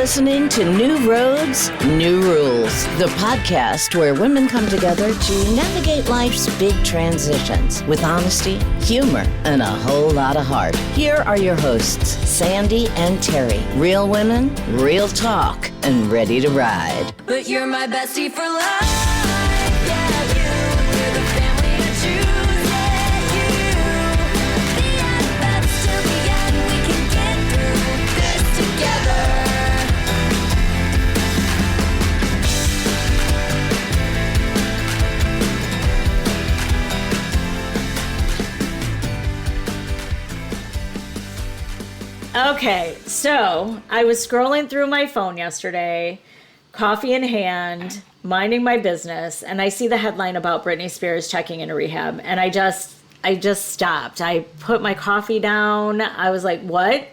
listening to New Roads, New Rules, the podcast where women come together to navigate life's big transitions with honesty, humor, and a whole lot of heart. Here are your hosts, Sandi and Terri. Real women, real talk, and ready to ride. But you're my bestie for life. Yeah, you're the family I choose. Yeah, the best till the end. We can get through this together. Okay, so I was scrolling through my phone yesterday, coffee in hand, minding my business, and I see the headline about Britney Spears checking into rehab, and I just stopped. I put my coffee down. I was like, what?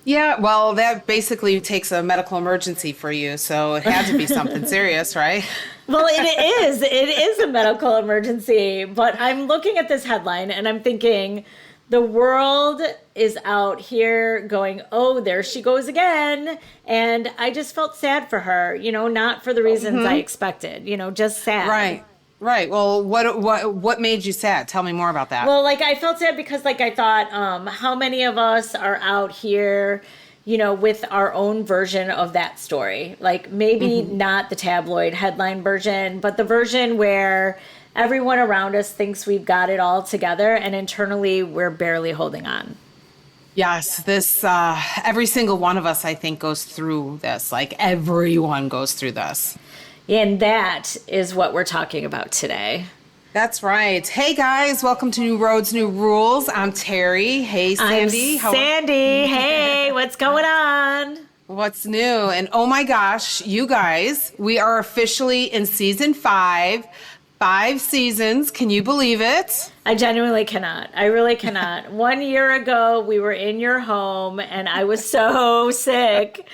Yeah, well, that basically takes a medical emergency for you, so it had to be something serious, right? Well, it is. It is a medical emergency, but I'm looking at this headline and I'm thinking, the world is out here going, oh, there she goes again. And I just felt sad for her, not for the reasons I expected, just sad. Right. Well, what made you sad? Tell me more about that. Well, I felt sad because I thought, how many of us are out here, with our own version of that story? Maybe not the tabloid headline version, but the version where everyone around us thinks we've got it all together, and internally we're barely holding on. Yes, this, every single one of us, I think, goes through this. Everyone goes through this. And that is what we're talking about today. That's right. Hey, guys, welcome to New Roads, New Rules. I'm Terri. Hey, Sandi. I'm Sandi. Hey, what's going on? What's new? And oh my gosh, you guys, we are officially in season 5. 5 seasons. Can you believe it? I genuinely cannot. I really cannot. 1 year ago, we were in your home and I was so sick.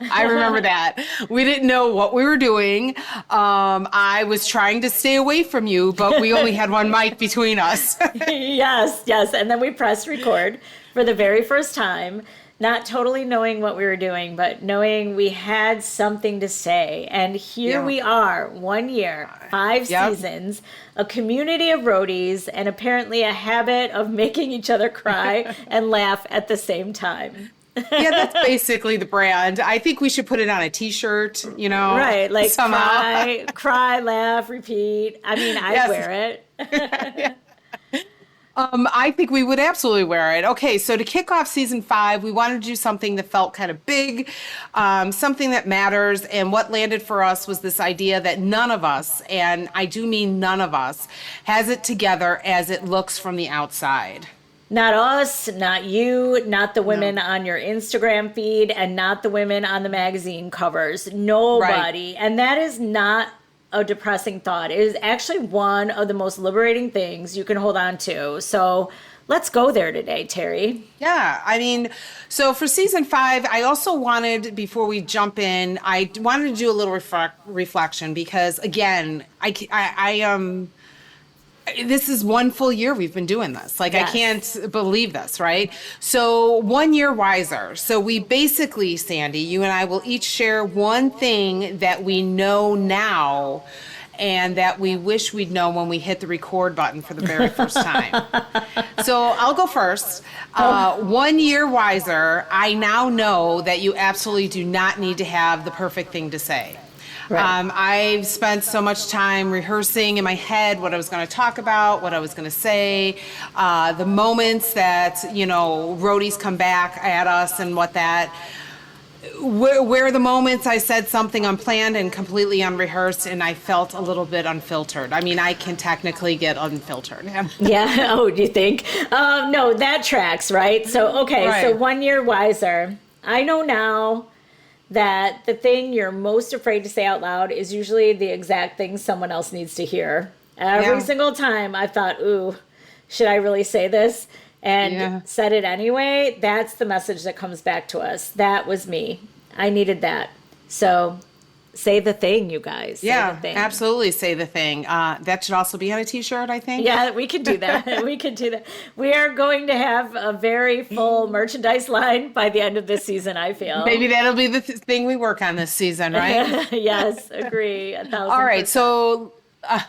I remember that. We didn't know what we were doing. I was trying to stay away from you, but we only had one mic between us. Yes. And then we pressed record for the very first time. Not totally knowing what we were doing, but knowing we had something to say. And here we are, 1 year, 5 seasons, a community of roadies, and apparently a habit of making each other cry and laugh at the same time. Yeah, that's basically the brand. I think we should put it on a t-shirt, Right, somehow. cry, laugh, repeat. I mean, I'd wear it. Yeah. I think we would absolutely wear it. Okay, so to kick off season 5, we wanted to do something that felt kind of big, something that matters. And what landed for us was this idea that none of us, and I do mean none of us, has it together as it looks from the outside. Not us, not you, not the women on your Instagram feed, and not the women on the magazine covers. Nobody. Right. And that is not a depressing thought. It is actually one of the most liberating things you can hold on to. So let's go there today, Terri. Yeah, I mean, so for season 5, I also wanted, before we jump in, I wanted to do a little reflection because, again, this is 1 full year we've been doing this. I can't believe this, right? So 1 year wiser. So we basically, Sandi, you and I will each share one thing that we know now and that we wish we'd know when we hit the record button for the very first time. So I'll go first. 1 year wiser, I now know that you absolutely do not need to have the perfect thing to say. Right. I've spent so much time rehearsing in my head what I was going to talk about, what I was going to say, the moments that, roadies come back at us and what that, where the moments I said something unplanned and completely unrehearsed and I felt a little bit unfiltered. I mean, I can technically get unfiltered. Yeah. Oh, do you think? No, that tracks, right? So, okay. Right. So 1 year wiser. I know now that the thing you're most afraid to say out loud is usually the exact thing someone else needs to hear. Every single time I thought, ooh, should I really say this? And said it anyway. That's the message that comes back to us. That was me. I needed that. So say the thing, you guys. Say Yeah, the thing. absolutely. Say the thing. That should also be on a t-shirt, I think. Yeah, we can do that. We can do that. We are going to have a very full merchandise line by the end of this season, I feel. Maybe that'll be the thing we work on this season, right? Yes, agree. 1,000%. All right, so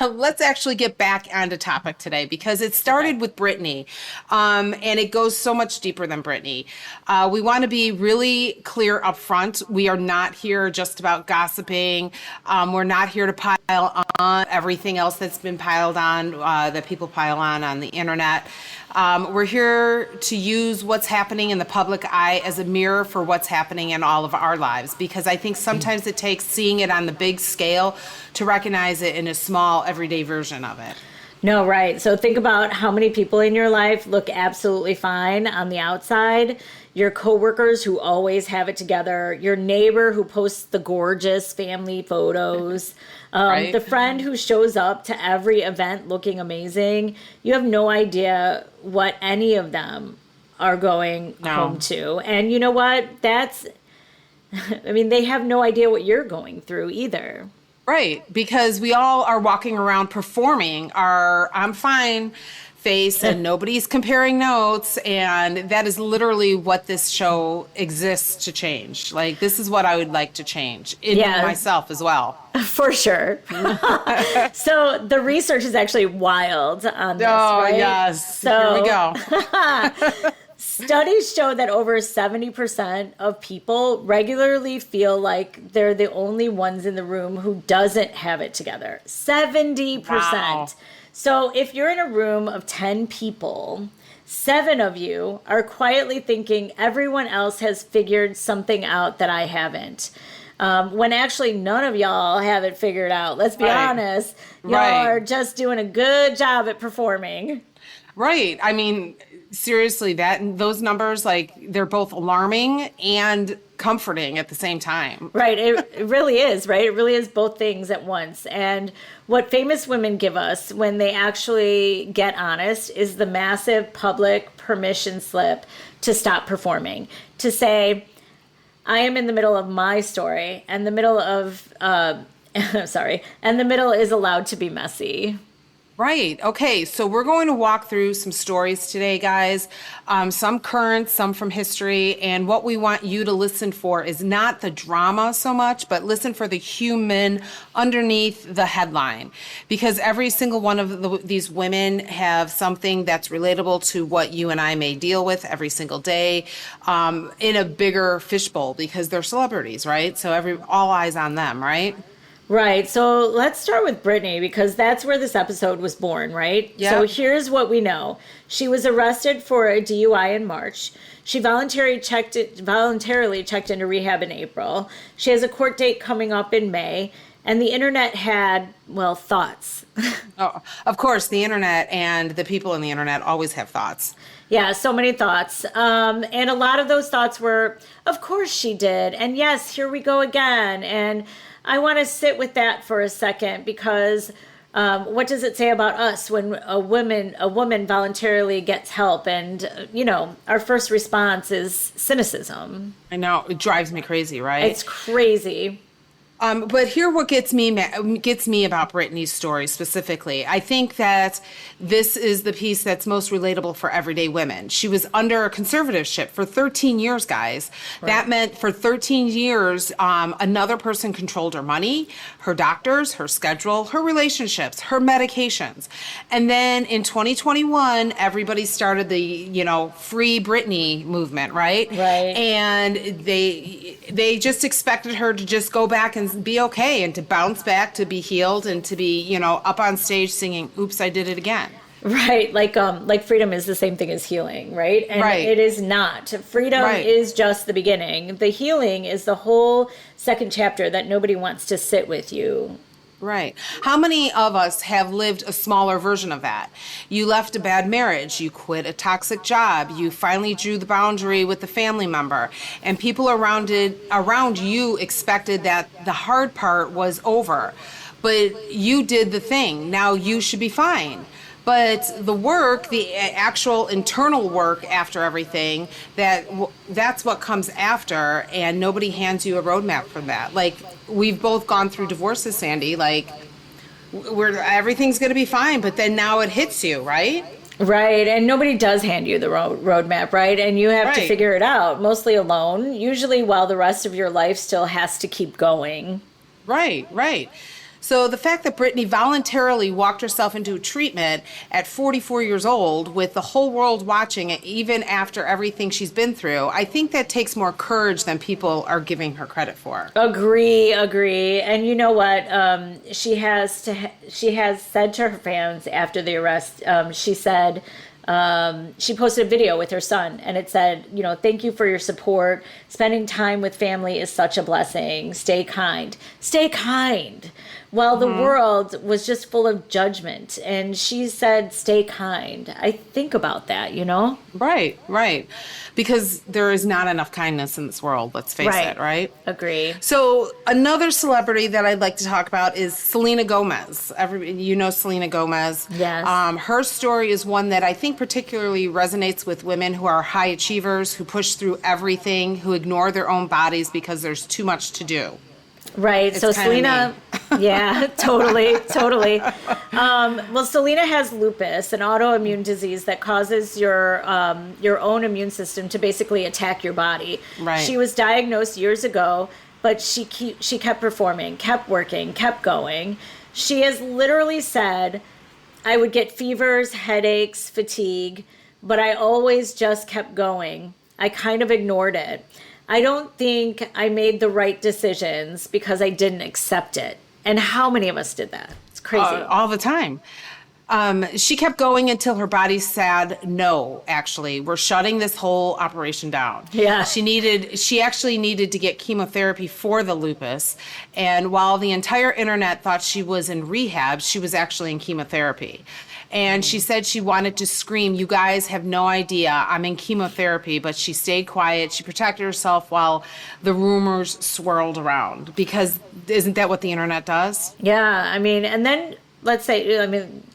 let's actually get back onto topic today because it started with Britney, and it goes so much deeper than Britney. We want to be really clear up front. We are not here just about gossiping. We're not here to pile on everything else that's been piled on, that people pile on the internet. We're here to use what's happening in the public eye as a mirror for what's happening in all of our lives, because I think sometimes it takes seeing it on the big scale to recognize it in a small, everyday version of it. No, right. So think about how many people in your life look absolutely fine on the outside. Your coworkers who always have it together. Your neighbor who posts the gorgeous family photos. Right. The friend who shows up to every event looking amazing. You have no idea what any of them are going home to. And you know what? They have no idea what you're going through either. Right, because we all are walking around performing our I'm fine face and nobody's comparing notes, and that is literally what this show exists to change. Like, this is what I would like to change in myself as well. For sure. So the research is actually wild on this, right? Yes. So, here we go. Studies show that over 70% of people regularly feel like they're the only ones in the room who doesn't have it together. 70%. Wow. So if you're in a room of 10 people, 7 of you are quietly thinking everyone else has figured something out that I haven't. When actually none of y'all have it figured out. Let's be honest. Y'all are just doing a good job at performing. Right. I mean, seriously, those numbers, like, they're both alarming and comforting at the same time. Right. It really is, right? It really is both things at once. And what famous women give us when they actually get honest is the massive public permission slip to stop performing, to say, I am in the middle of my story, and the middle of, and the middle is allowed to be messy. Right. Okay. So we're going to walk through some stories today, guys. Some current, some from history. And what we want you to listen for is not the drama so much, but listen for the human underneath the headline. Because every single one of these women have something that's relatable to what you and I may deal with every single day, in a bigger fishbowl, because they're celebrities, right? So all eyes on them, right? Right. So let's start with Britney, because that's where this episode was born, right? Yeah. So here's what we know. She was arrested for a DUI in March. She voluntarily checked into rehab in April. She has a court date coming up in May. And the internet had, thoughts. Oh, of course, the internet and the people in the internet always have thoughts. Yeah, so many thoughts. And a lot of those thoughts were, of course she did. And yes, here we go again. And I want to sit with that for a second, because what does it say about us when a woman voluntarily gets help? And, our first response is cynicism. I know, it drives me crazy, right? It's crazy. But here, what gets me about Britney's story specifically, I think that this is the piece that's most relatable for everyday women. She was under a conservatorship for 13 years, guys. Right. That meant for 13 years, another person controlled her money, her doctors, her schedule, her relationships, her medications. And then in 2021, everybody started the, free Britney movement, right? Right. And they just expected her to just go back and be okay and to bounce back, to be healed, and to be, up on stage singing, "Oops, I did it again." Right. Like freedom is the same thing as healing, right? And right. It is not. Freedom is just the beginning. The healing is the whole second chapter that nobody wants to sit with you. Right. How many of us have lived a smaller version of that? You left a bad marriage, you quit a toxic job, you finally drew the boundary with the family member, and people around you expected that the hard part was over. But you did the thing. Now you should be fine. But the work, the actual internal work after everything, that's what comes after, and nobody hands you a roadmap for that. Like, we've both gone through divorces, Sandy. Like, everything's going to be fine, but then now it hits you, right? Right, and nobody does hand you the roadmap, right? And you have to Right. figure it out, mostly alone, usually while the rest of your life still has to keep going. Right, right. So the fact that Britney voluntarily walked herself into treatment at 44 years old with the whole world watching it, even after everything she's been through, I think that takes more courage than people are giving her credit for. Agree. And you know what? She has said to her fans after the arrest, she said, she posted a video with her son, and it said, thank you for your support. Spending time with family is such a blessing. Stay kind. Stay kind. Well, the world was just full of judgment, and she said, stay kind. I think about that, Right, right. Because there is not enough kindness in this world, let's face it, right? Agree. So another celebrity that I'd like to talk about is Selena Gomez. You know Selena Gomez. Yes. Her story is one that I think particularly resonates with women who are high achievers, who push through everything, who ignore their own bodies because there's too much to do. Right. So Selena, yeah, totally. Well, Selena has lupus, an autoimmune disease that causes your own immune system to basically attack your body. Right. She was diagnosed years ago, but she kept performing, kept working, kept going. She has literally said, I would get fevers, headaches, fatigue, but I always just kept going. I kind of ignored it. I don't think I made the right decisions because I didn't accept it. And how many of us did that? It's crazy. All the time. She kept going until her body said, no, actually, we're shutting this whole operation down. Yeah. She actually needed to get chemotherapy for the lupus. And while the entire internet thought she was in rehab, she was actually in chemotherapy. And she said she wanted to scream, you guys have no idea, I'm in chemotherapy, but she stayed quiet. She protected herself while the rumors swirled around, because isn't that what the internet does? Yeah, and then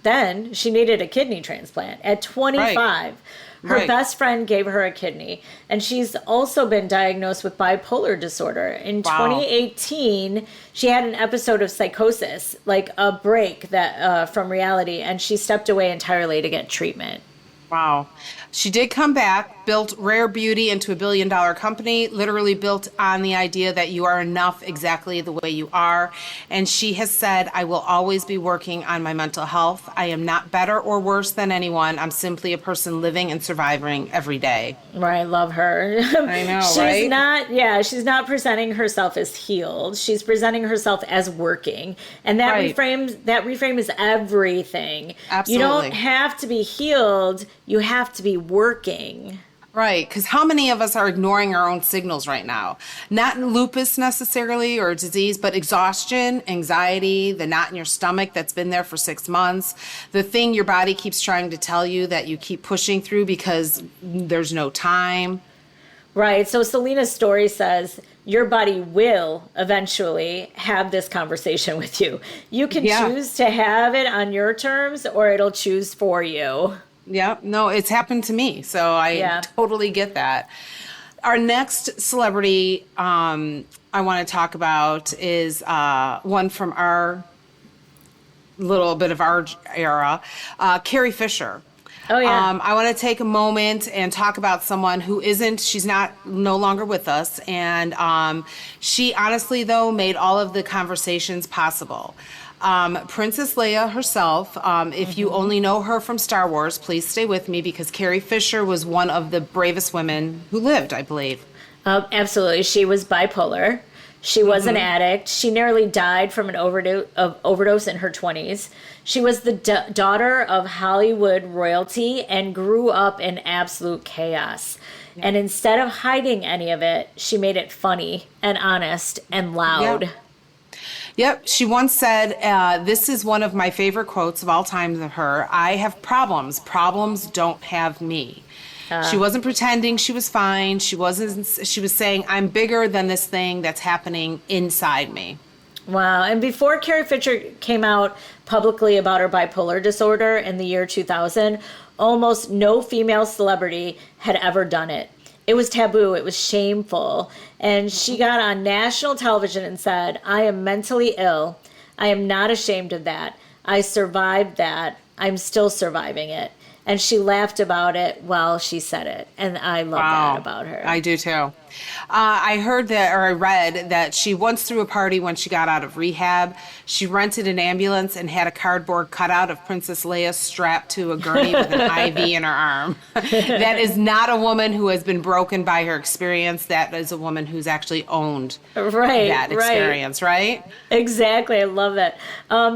then she needed a kidney transplant at 25. Right. Her best friend gave her a kidney, and she's also been diagnosed with bipolar disorder. In 2018, she had an episode of psychosis, like a break that from reality, and she stepped away entirely to get treatment. Wow. She did come back, built Rare Beauty into $1 billion company, literally built on the idea that you are enough exactly the way you are. And she has said, I will always be working on my mental health. I am not better or worse than anyone. I'm simply a person living and surviving every day. Right, love her. I know, she's not presenting herself as healed. She's presenting herself as working. And that reframe is everything. Absolutely. You don't have to be healed. You have to be working. Right, because how many of us are ignoring our own signals right now? Not lupus necessarily or disease, but exhaustion, anxiety, the knot in your stomach that's been there for 6 months, the thing your body keeps trying to tell you that you keep pushing through because there's no time. Right, so Selena's story says, your body will eventually have this conversation with you. You can choose to have it on your terms, or it'll choose for you. Yeah, no, it's happened to me, so I totally get that. Our next celebrity I want to talk about is one from our little bit of our era, Carrie Fisher. Oh, yeah. I want to take a moment and talk about someone who she's no longer with us. And she honestly, though, made all of the conversations possible. Princess Leia herself, if you only know her from Star Wars, please stay with me, because Carrie Fisher was one of the bravest women who lived, I believe. Absolutely. She was bipolar. She was an addict. She nearly died from an overdose in her 20s. She was the daughter of Hollywood royalty and grew up in absolute chaos. And instead of hiding any of it, she made it funny and honest and loud. Yep. She once said, this is one of my favorite quotes of all time of her. I have problems. Problems don't have me. She wasn't pretending she was fine. She was saying, I'm bigger than this thing that's happening inside me. Wow. And before Carrie Fisher came out publicly about her bipolar disorder in the year 2000, almost no female celebrity had ever done it. it was taboo. It was shameful. And she got on national television and said, I am mentally ill. I am not ashamed of that. I survived that. I'm still surviving it. And she laughed about it while she said it. And I love that about her. I do too. I heard that, or I read that she once threw a party when she got out of rehab. She rented an ambulance and had a cardboard cutout of Princess Leia strapped to a gurney with an IV in her arm. That is not a woman who has been broken by her experience. That is a woman who's actually owned that experience, right? Exactly. I love that.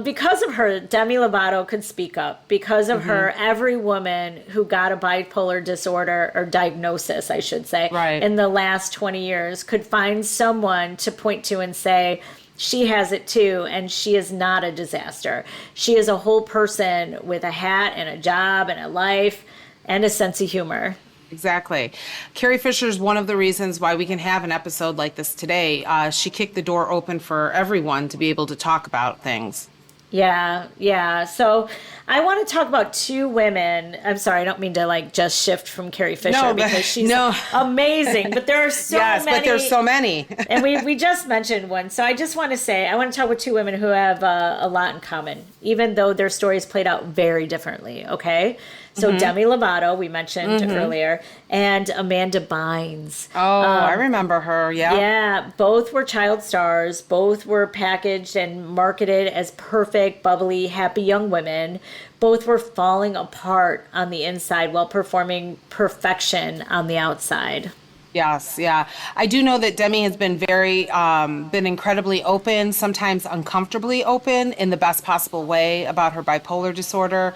Because of her, Demi Lovato could speak up. Because of her, every woman who got a bipolar disorder, or diagnosis, I should say, in the last 20 years could find someone to point to and say, she has it too, and she is not a disaster. She is a whole person with a hat and a job and a life and a sense of humor. Exactly. Carrie Fisher is one of the reasons why we can have an episode like this today. She kicked the door open for everyone to be able to talk about things. Yeah. So I want to talk about two women. I'm sorry, I don't mean to just shift from Carrie Fisher because she's amazing. But there are so many. Yes, but there's so many. And we just mentioned one. So I just want to say, I want to talk with two women who have a lot in common, even though their stories played out very differently, okay? So Demi Lovato, we mentioned earlier, and Amanda Bynes. Oh, I remember her, Yeah, both were child stars. Both were packaged and marketed as perfect, bubbly, happy young women. Both were falling apart on the inside while performing perfection on the outside. Yes, yeah. I do know that Demi has been been incredibly open, sometimes uncomfortably open in the best possible way about her bipolar disorder.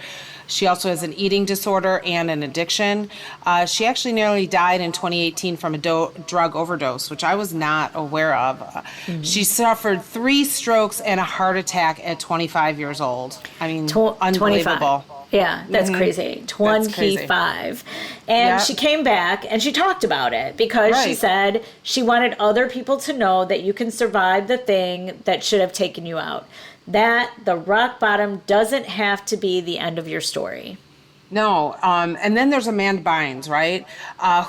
She also has an eating disorder and an addiction. She actually nearly died in 2018 from a drug overdose, which I was not aware of. She suffered 3 strokes and a heart attack at 25 years old. I mean, unbelievable. 25. Yeah, that's crazy. 25. And she came back and she talked about it because she said she wanted other people to know that you can survive the thing that should have taken you out. That the rock bottom doesn't have to be the end of your story. No. And then there's Amanda Bynes, right?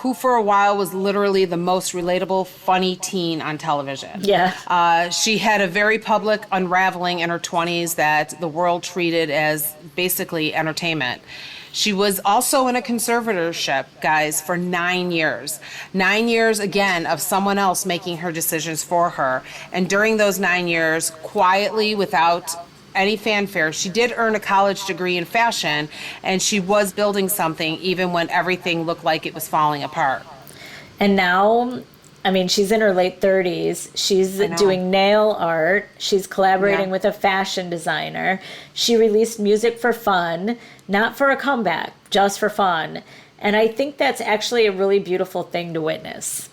Who for a while was literally the most relatable, funny teen on television. Yeah. She had a very public unraveling in her 20s that the world treated as basically entertainment. She was also in a conservatorship, guys, for 9 years. 9 years, again, of someone else making her decisions for her. And during those 9 years, quietly, without any fanfare, she did earn a college degree in fashion, and she was building something even when everything looked like it was falling apart. And now, I mean, she's in her late 30s. She's doing nail art. She's collaborating with a fashion designer. She released music for fun, not for a comeback, just for fun. And I think that's actually a really beautiful thing to witness.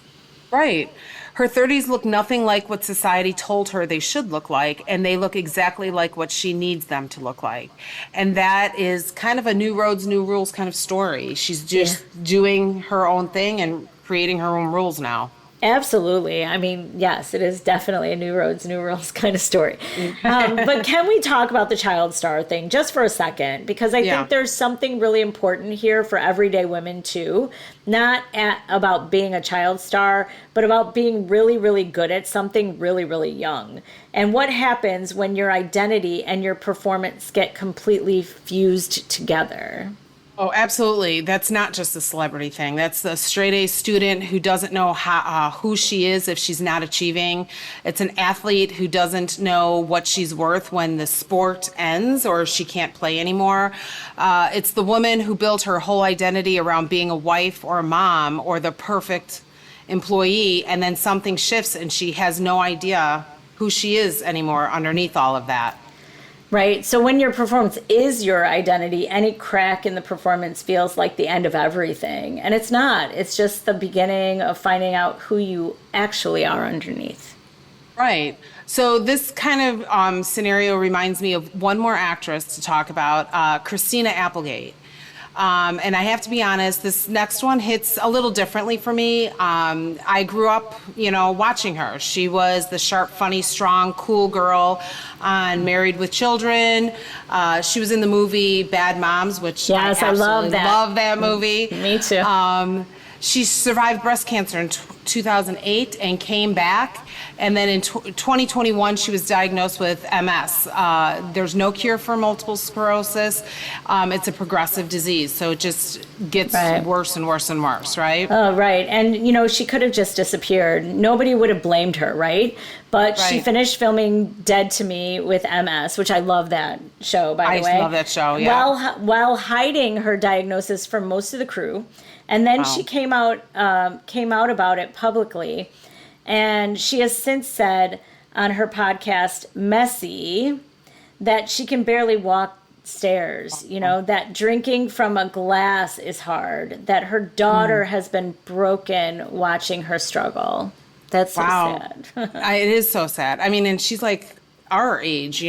Right. Her 30s look nothing like what society told her they should look like, and they look exactly like what she needs them to look like. And that is kind of a new roads, new rules kind of story. She's just doing her own thing and creating her own rules now. Absolutely. I mean, yes, it is definitely a new roads, new rules kind of story. But can we talk about the child star thing just for a second? Because I think there's something really important here for everyday women too. Not about being a child star, but about being really, really good at something really, really young. And what happens when your identity and your performance get completely fused together? Oh, absolutely. That's not just a celebrity thing. That's the straight-A student who doesn't know who she is if she's not achieving. It's an athlete who doesn't know what she's worth when the sport ends or she can't play anymore. It's the woman who built her whole identity around being a wife or a mom or the perfect employee, and then something shifts and she has no idea who she is anymore underneath all of that. Right. So when your performance is your identity, any crack in the performance feels like the end of everything. And it's not. It's just the beginning of finding out who you actually are underneath. Right. So this kind of scenario reminds me of one more actress to talk about, Christina Applegate. And I have to be honest, this next one hits a little differently for me. I grew up, watching her. She was the sharp, funny, strong, cool girl on Married with Children. She was in the movie Bad Moms, which yes, I love that. Love that movie. Me too. She survived breast cancer in 2008 and came back. And then in 2021, she was diagnosed with MS. There's no cure for multiple sclerosis. It's a progressive disease, so it just gets worse and worse and worse, right? Oh, right. And, she could have just disappeared. Nobody would have blamed her, right? But she finished filming Dead to Me with MS, which I love that show, by the way. I love that show, yeah. While hiding her diagnosis from most of the crew. And then she came out about it publicly. And she has since said on her podcast, Messy, that she can barely walk stairs, that drinking from a glass is hard, that her daughter has been broken watching her struggle. That's so sad. It is so sad. I mean, and she's like our age,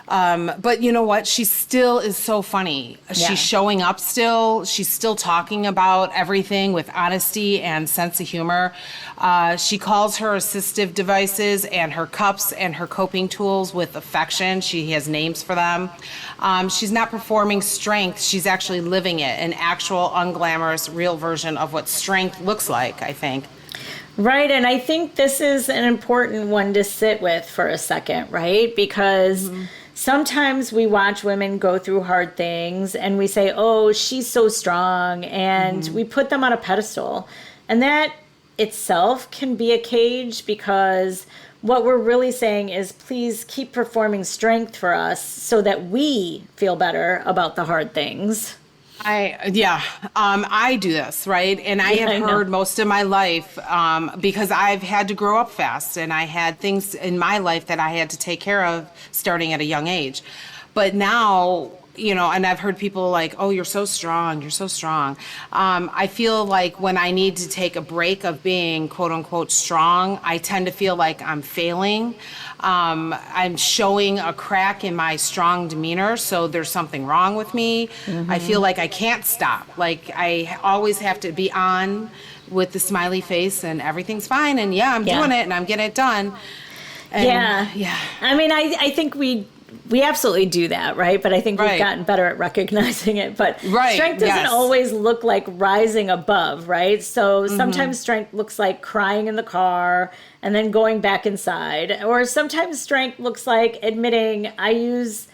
but you know what? She still is so funny. Yeah. She's showing up still. She's still talking about everything with honesty and sense of humor. She calls her assistive devices and her cups and her coping tools with affection. She has names for them. She's not performing strength. She's actually living it, an actual unglamorous, real version of what strength looks like, I think. Right, and I think this is an important one to sit with for a second, right? Because sometimes we watch women go through hard things and we say, oh, she's so strong, and we put them on a pedestal. And that itself can be a cage, because what we're really saying is, please keep performing strength for us so that we feel better about the hard things. I do this, right? And I have heard most of my life, because I've had to grow up fast, and I had things in my life that I had to take care of starting at a young age. But now, and I've heard people like, oh, you're so strong, you're so strong. I feel like when I need to take a break of being quote unquote strong, I tend to feel like I'm failing. I'm showing a crack in my strong demeanor, so there's something wrong with me. I feel like I can't stop. Like I always have to be on with the smiley face and everything's fine, and I'm doing it and I'm getting it done. And, I mean, I think we absolutely do that, right? But I think we've gotten better at recognizing it. But strength doesn't always look like rising above, right? So sometimes strength looks like crying in the car and then going back inside. Or sometimes strength looks like admitting, I use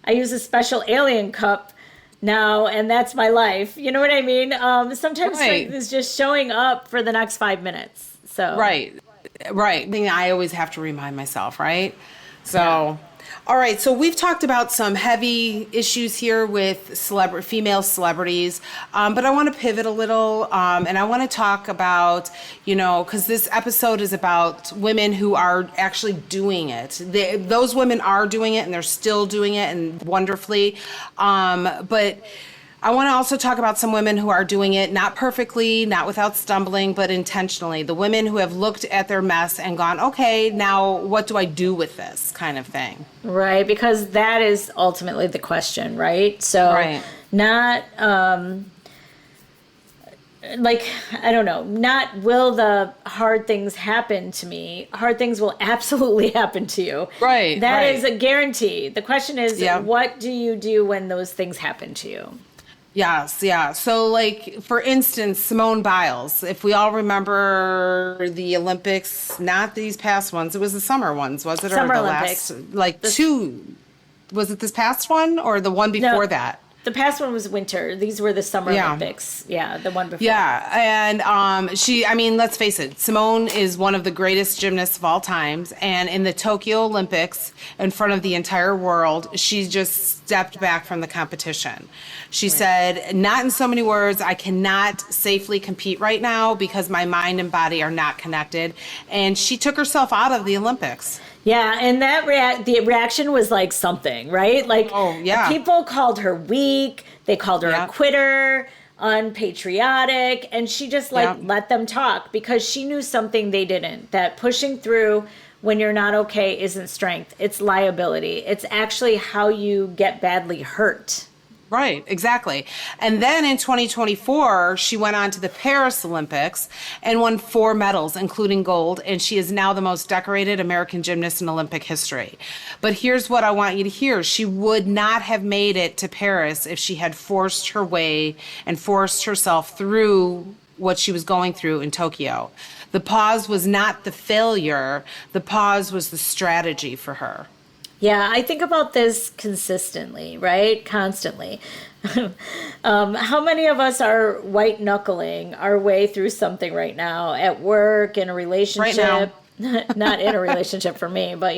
a special alien cup now, and that's my life. You know what I mean? Sometimes strength is just showing up for the next 5 minutes. So Right. I mean, I always have to remind myself, right? So... All right, so we've talked about some heavy issues here with female celebrities, but I want to pivot a little, and I want to talk about, because this episode is about women who are actually doing it. Those women are doing it, and they're still doing it, and wonderfully, but I want to also talk about some women who are doing it not perfectly, not without stumbling, but intentionally. The women who have looked at their mess and gone, okay, now what do I do with this kind of thing? Right, because that is ultimately the question, right? So not, I don't know, not will the hard things happen to me. Hard things will absolutely happen to you. Right. That is a guarantee. The question is, what do you do when those things happen to you? Yes, yeah. So, like, for instance, Simone Biles, if we all remember the Olympics, not these past ones, it was the summer ones, was it? Summer or the Olympics. Was it this past one or the one before that? The past one was winter. These were the Summer Olympics. Yeah, the one before. Yeah, and let's face it, Simone is one of the greatest gymnasts of all times. And in the Tokyo Olympics, in front of the entire world, she just stepped back from the competition. She said, not in so many words, I cannot safely compete right now because my mind and body are not connected. And she took herself out of the Olympics. Yeah, and the reaction was like something, right? Like, people called her weak. They called her a quitter, unpatriotic, and she just let them talk because she knew something they didn't. That pushing through when you're not okay isn't strength. It's liability. It's actually how you get badly hurt. Right, exactly. And then in 2024, she went on to the Paris Olympics and won 4 medals, including gold, and she is now the most decorated American gymnast in Olympic history. But here's what I want you to hear. She would not have made it to Paris if she had forced her way and forced herself through what she was going through in Tokyo. The pause was not the failure. The pause was the strategy for her. Yeah, I think about this consistently, right? Constantly. How many of us are white knuckling our way through something right now at work, in a relationship? Right now. Not in a relationship for me, but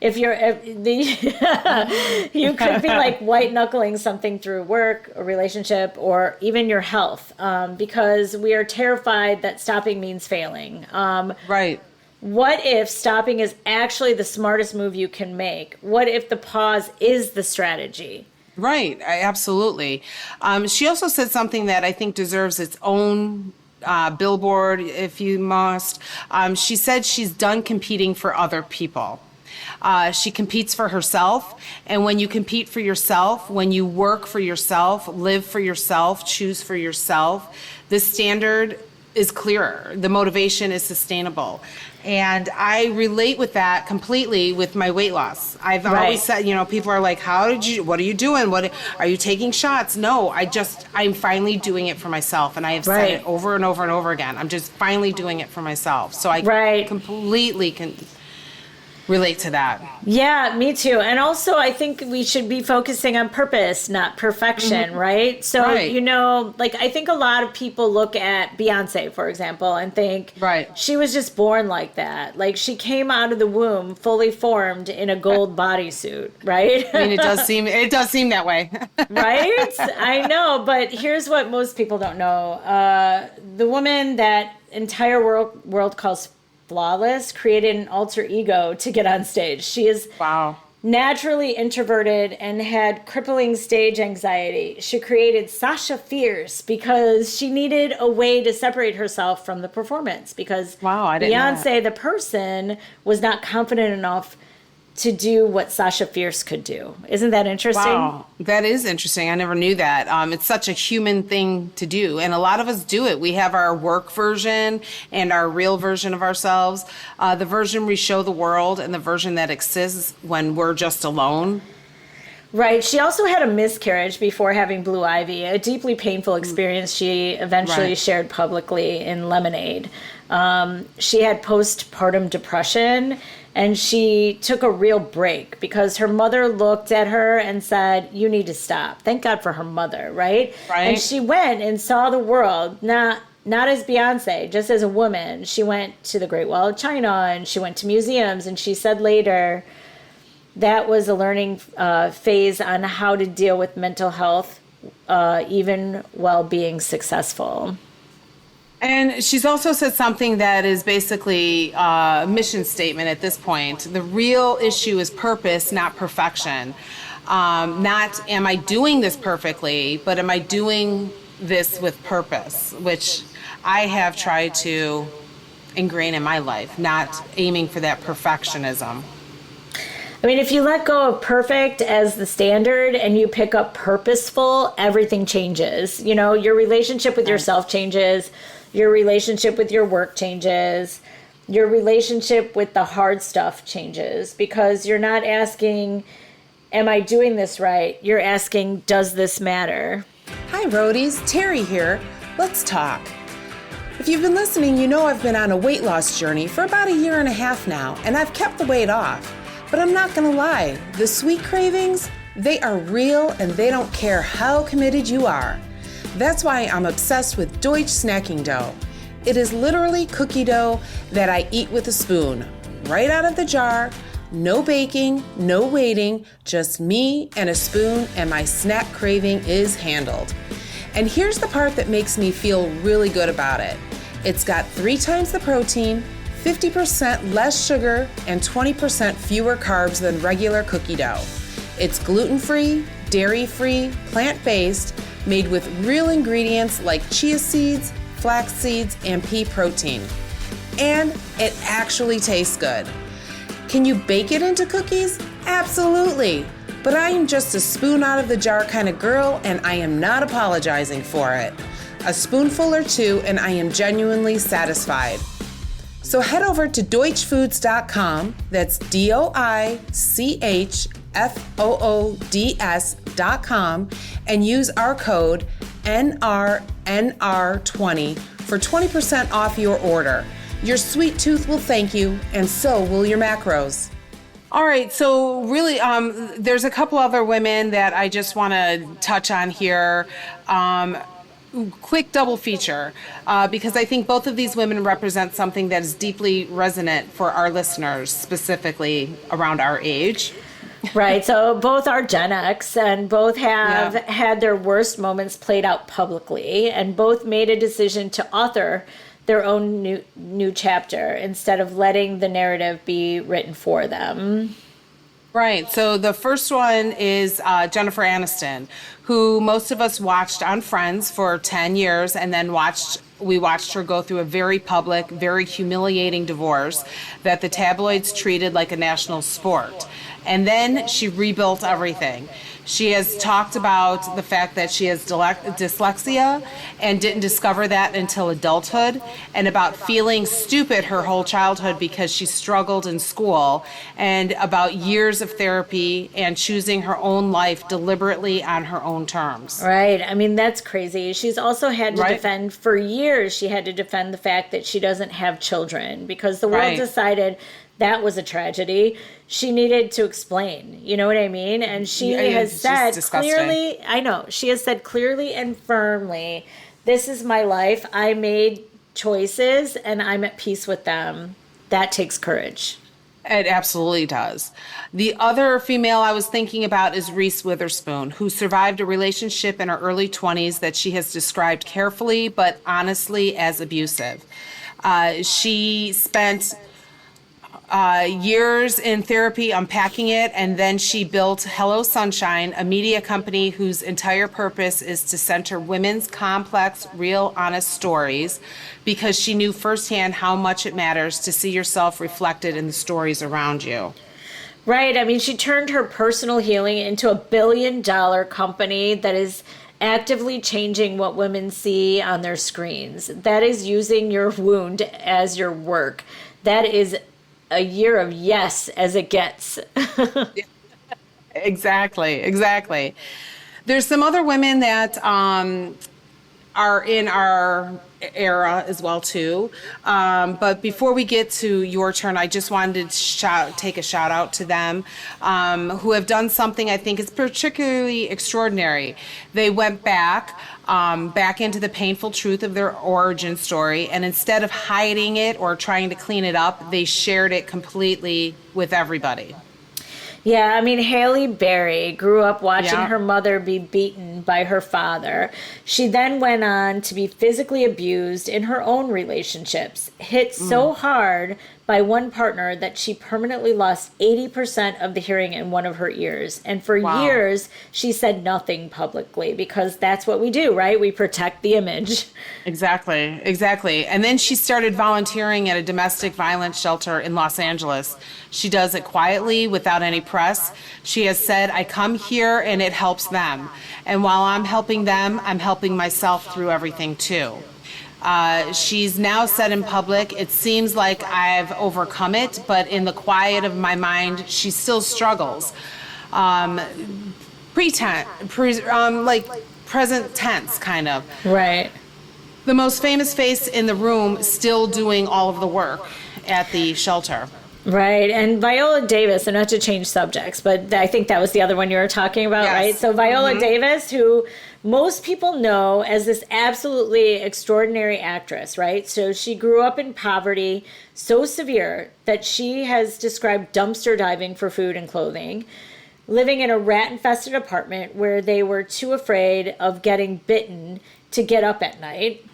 if you're you could be like white knuckling something through work, a relationship, or even your health, because we are terrified that stopping means failing. Right. What if stopping is actually the smartest move you can make? What if the pause is the strategy? Right, absolutely. She also said something that I think deserves its own billboard, if you must. She said she's done competing for other people. She competes for herself, and when you compete for yourself, when you work for yourself, live for yourself, choose for yourself, the standard is clearer. The motivation is sustainable. And I relate with that completely with my weight loss. I've always said, people are like, what are you doing? What are you taking shots? No, I'm finally doing it for myself. And I have said it over and over and over again. I'm just finally doing it for myself. So I completely can relate to that. Yeah, me too. And also, I think we should be focusing on purpose, not perfection, right? So, I think a lot of people look at Beyonce, for example, and think, she was just born like that. Like, she came out of the womb fully formed in a gold bodysuit, right? I mean, it does seem that way. Right? I know, but here's what most people don't know. The woman that entire world calls flawless created an alter ego to get on stage. She is naturally introverted and had crippling stage anxiety. She created Sasha Fierce because she needed a way to separate herself from the performance, because Beyonce, the person, was not confident enough to do what Sasha Fierce could do. Isn't that interesting? Wow, that is interesting. I never knew that. It's such a human thing to do, and a lot of us do it. We have our work version and our real version of ourselves, the version we show the world, and the version that exists when we're just alone. Right. She also had a miscarriage before having Blue Ivy, a deeply painful experience she eventually shared publicly in Lemonade. She had postpartum depression, and she took a real break because her mother looked at her and said, you need to stop. Thank God for her mother, right? And she went and saw the world, not as Beyonce, just as a woman. She went to the Great Wall of China, and she went to museums, and she said later that was a learning phase on how to deal with mental health, even while being successful. And she's also said something that is basically a mission statement at this point. The real issue is purpose, not perfection. Not am I doing this perfectly, but am I doing this with purpose, which I have tried to ingrain in my life, not aiming for that perfectionism. I mean, if you let go of perfect as the standard and you pick up purposeful, everything changes. Your relationship with yourself changes. Your relationship with your work changes. Your relationship with the hard stuff changes, because you're not asking, am I doing this right? You're asking, does this matter? Hi, Roadies. Terri here. Let's talk. If you've been listening, you know I've been on a weight loss journey for about 1.5 years now, and I've kept the weight off. But I'm not going to lie, the sweet cravings, they are real, and they don't care how committed you are. That's why I'm obsessed with Deutsch snacking dough. It is literally cookie dough that I eat with a spoon, right out of the jar, no baking, no waiting, just me and a spoon, and my snack craving is handled. And here's the part that makes me feel really good about it. It's got 3 times the protein, 50% less sugar, and 20% fewer carbs than regular cookie dough. It's gluten-free, dairy-free, plant-based, made with real ingredients like chia seeds, flax seeds, and pea protein. And it actually tastes good. Can you bake it into cookies? Absolutely. But I am just a spoon out of the jar kind of girl, and I am not apologizing for it. A spoonful or 2, and I am genuinely satisfied. So head over to deutschfoods.com, that's DOICHFOODS.com, and use our code NRNR20 for 20% off your order. Your sweet tooth will thank you, and so will your macros. All right, so really, there's a couple other women that I just want to touch on here. Quick double feature, because I think both of these women represent something that is deeply resonant for our listeners, specifically around our age. Right, so both are Gen X, and both have had their worst moments played out publicly, and both made a decision to author their own new chapter instead of letting the narrative be written for them. Right. So the first one is Jennifer Aniston, who most of us watched on Friends for 10 years, and then we watched her go through a very public, very humiliating divorce that the tabloids treated like a national sport. And then she rebuilt everything. She has talked about the fact that she has dyslexia and didn't discover that until adulthood, and about feeling stupid her whole childhood because she struggled in school, and about years of therapy and choosing her own life deliberately on her own terms. Right. I mean, that's crazy. She's also had to defend, for years, she had to defend the fact that she doesn't have children because the world decided that was a tragedy. She needed to explain, you know what I mean? And she has said clearly, she has said clearly and firmly, this is my life. I made choices and I'm at peace with them. That takes courage. It absolutely does. The other female I was thinking about is Reese Witherspoon, who survived a relationship in her early 20s that she has described carefully but honestly as abusive. She spent years in therapy unpacking it, and then she built Hello Sunshine, a media company whose entire purpose is to center women's complex, real, honest stories, because she knew firsthand how much it matters to see yourself reflected in the stories around you. Right. I mean, she turned her personal healing into $1 billion company that is actively changing what women see on their screens. That is using your wound as your work. That is a year of yes as it gets. Exactly. There's some other women that are in our era as well too. But before we get to your turn, I just wanted to take a shout out to them who have done something I think is particularly extraordinary. They went back into the painful truth of their origin story, and instead of hiding it or trying to clean it up, they shared it completely with everybody. Yeah, I mean, Halle Berry grew up watching her mother be beaten by her father. She then went on to be physically abused in her own relationships, hit so hard by one partner that she permanently lost 80% of the hearing in one of her ears. And for years, she said nothing publicly because that's what we do, right? We protect the image. Exactly. And then she started volunteering at a domestic violence shelter in Los Angeles. She does it quietly, without any press. She has said, I come here and it helps them. And while I'm helping them, I'm helping myself through everything too. She's now said in public, it seems like I've overcome it, but in the quiet of my mind, she still struggles. Like present tense, kind of. Right. The most famous face in the room still doing all of the work at the shelter. Right. And Viola Davis, and not to change subjects, but I think that was the other one you were talking about, right? So Viola Davis, who most people know as this absolutely extraordinary actress, right? So she grew up in poverty so severe that she has described dumpster diving for food and clothing, living in a rat-infested apartment where they were too afraid of getting bitten to get up at night.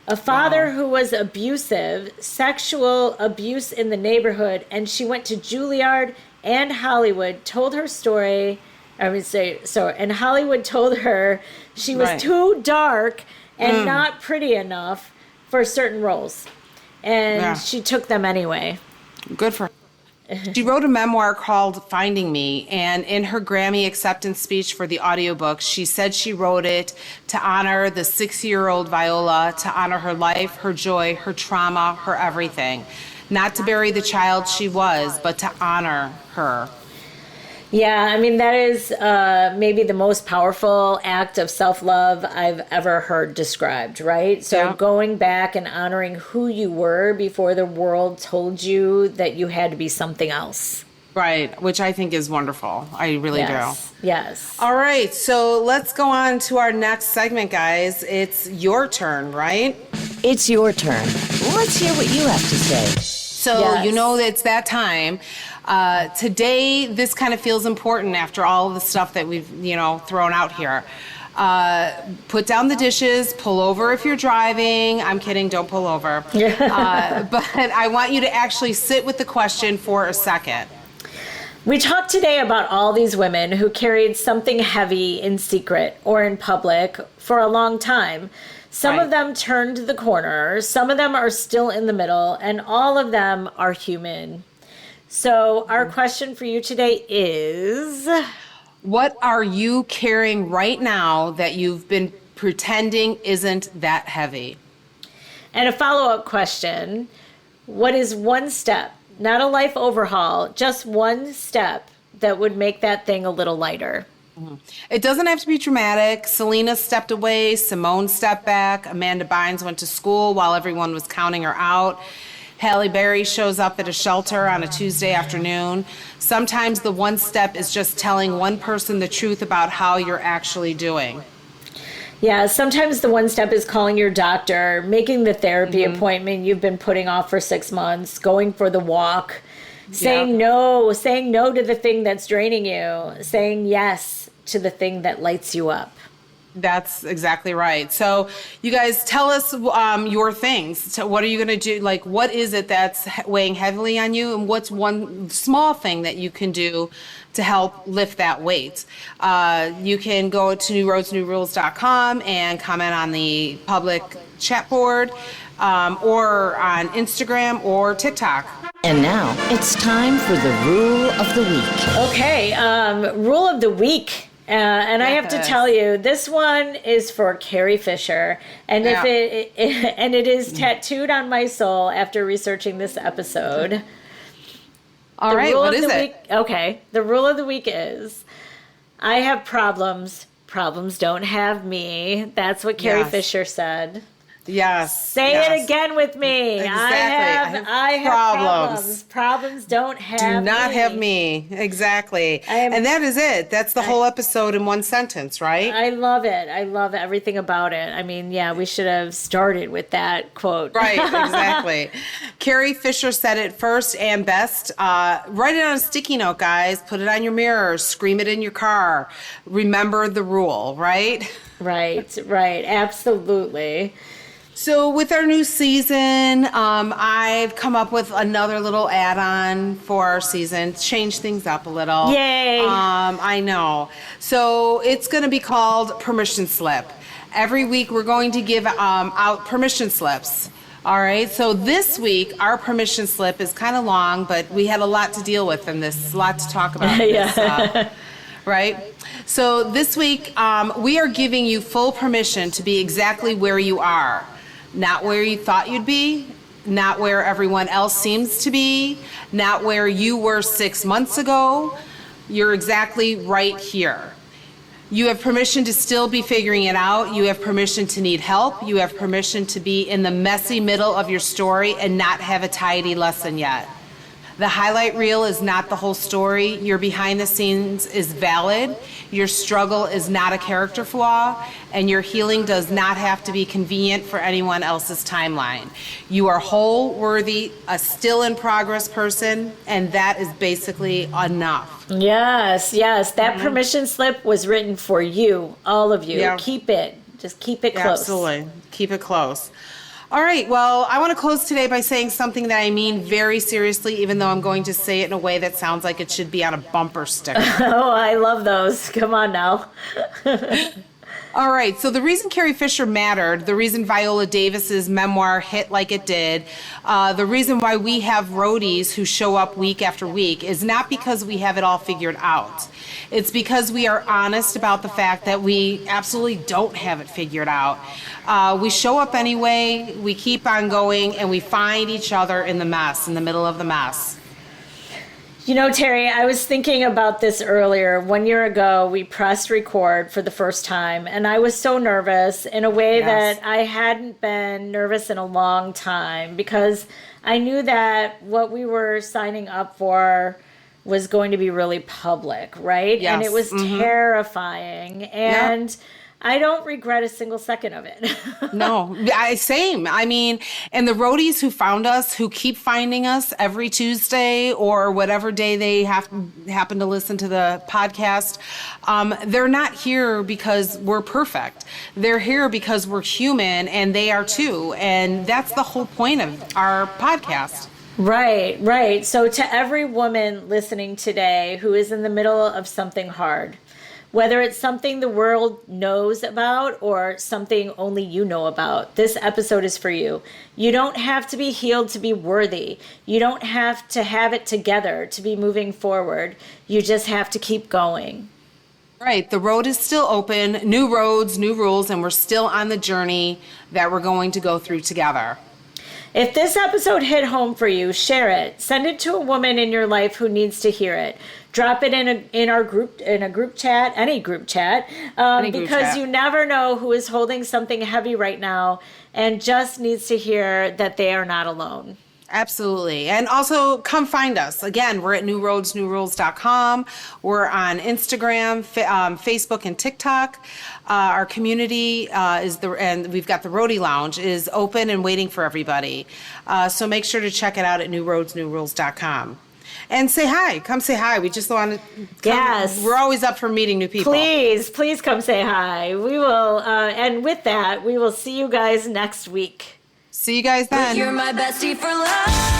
A father who was abusive, sexual abuse in the neighborhood, and she went to Juilliard and Hollywood, told her story. And Hollywood told her she was too dark and not pretty enough for certain roles. And she took them anyway. Good for her. She wrote a memoir called Finding Me, and in her Grammy acceptance speech for the audiobook, she said she wrote it to honor the 6-year-old Viola, to honor her life, her joy, her trauma, her everything. Not to bury the child she was, but to honor her. Yeah, I mean, that is maybe the most powerful act of self-love I've ever heard described, right? So going back and honoring who you were before the world told you that you had to be something else. Right, which I think is wonderful. I really do. Yes. All right, so let's go on to our next segment, guys. It's your turn, right? It's your turn. Let's hear what you have to say. So you know that it's that time. Today, this kind of feels important after all of the stuff that we've, thrown out here. Put down the dishes, pull over if you're driving. I'm kidding, don't pull over. But I want you to actually sit with the question for a second. We talked today about all these women who carried something heavy in secret or in public for a long time. Some of them turned the corner, some of them are still in the middle, and all of them are human. So our question for you today is... what are you carrying right now that you've been pretending isn't that heavy? And a follow-up question, what is one step, not a life overhaul, just one step that would make that thing a little lighter? It doesn't have to be dramatic. Selena stepped away, Simone stepped back, Amanda Bynes went to school while everyone was counting her out. Halle Berry shows up at a shelter on a Tuesday afternoon. Sometimes the one step is just telling one person the truth about how you're actually doing. Yeah, sometimes the one step is calling your doctor, making the therapy appointment you've been putting off for 6 months, going for the walk, saying no to the thing that's draining you, saying yes to the thing that lights you up. That's exactly right. So you guys tell us your things. So what are you going to do? Like, what is it that's weighing heavily on you? And what's one small thing that you can do to help lift that weight? You can go to newroadsnewrules.com and comment on the public chat board or on Instagram or TikTok. And now it's time for the rule of the week. Okay, rule of the week. And I have to tell you, this one is for Carrie Fisher, and it is tattooed on my soul after researching this episode. All right, what is it? Okay, the rule of the week is, I have problems. Problems don't have me. That's what Carrie Fisher said. Yes. Say it again with me. Exactly. I have problems. Problems don't have me. Do not have me. Exactly. And that is it. That's the whole episode in one sentence, right? I love it. I love everything about it. I mean, we should have started with that quote. Right, exactly. Carrie Fisher said it first and best. Write it on a sticky note, guys. Put it on your mirror. Scream it in your car. Remember the rule, right? Right. Absolutely. So with our new season, I've come up with another little add-on for our season, change things up a little. Yay! I know. So it's going to be called Permission Slip. Every week we're going to give out permission slips. All right, so this week our permission slip is kind of long, but we had a lot to deal with in this, a lot to talk about in this, right? So this week we are giving you full permission to be exactly where you are. Not where you thought you'd be, not where everyone else seems to be, not where you were 6 months ago. You're exactly right here. You have permission to still be figuring it out. You have permission to need help. You have permission to be in the messy middle of your story and not have a tidy lesson yet. The highlight reel is not the whole story. Your behind the scenes is valid. Your struggle is not a character flaw, and your healing does not have to be convenient for anyone else's timeline. You are whole, worthy, a still in progress person, and that is basically enough. Yes. That permission slip was written for you, all of you. Keep it. Just keep it close. Absolutely. Keep it close. All right, well, I want to close today by saying something that I mean very seriously, even though I'm going to say it in a way that sounds like it should be on a bumper sticker. Oh, I love those. Come on now. All right, so the reason Carrie Fisher mattered, the reason Viola Davis's memoir hit like it did, the reason why we have roadies who show up week after week is not because we have it all figured out. It's because we are honest about the fact that we absolutely don't have it figured out. We show up anyway, we keep on going, and we find each other in the mess, in the middle of the mess. You know, Terry, I was thinking about this earlier. 1 year ago, we pressed record for the first time, and I was so nervous in a way that I hadn't been nervous in a long time, because I knew that what we were signing up for was going to be really public, right? Yes. And it was terrifying. And I don't regret a single second of it. No, same. I mean, and the roadies who found us, who keep finding us every Tuesday or whatever day they happen to listen to the podcast, they're not here because we're perfect. They're here because we're human, and they are too. And that's the whole point of our podcast. Right, right. So to every woman listening today who is in the middle of something hard, whether it's something the world knows about or something only you know about, this episode is for you. You don't have to be healed to be worthy. You don't have to have it together to be moving forward. You just have to keep going. Right. The road is still open. New roads, new rules, and we're still on the journey that we're going to go through together. If this episode hit home for you, share it. Send it to a woman in your life who needs to hear it. Drop it in our group, in a group chat, any group chat, because you never know who is holding something heavy right now and just needs to hear that they are not alone. Absolutely. And also come find us. Again, we're at newroadsnewrules.com. We're on Instagram, Facebook, and TikTok. Our community and we've got the Roadie Lounge is open and waiting for everybody. So make sure to check it out at newroadsnewrules.com. And say hi. Come say hi. We just want to come. Yes. We're always up for meeting new people. Please come say hi. We will, and with that, we will see you guys next week. See you guys then. You're my bestie for life.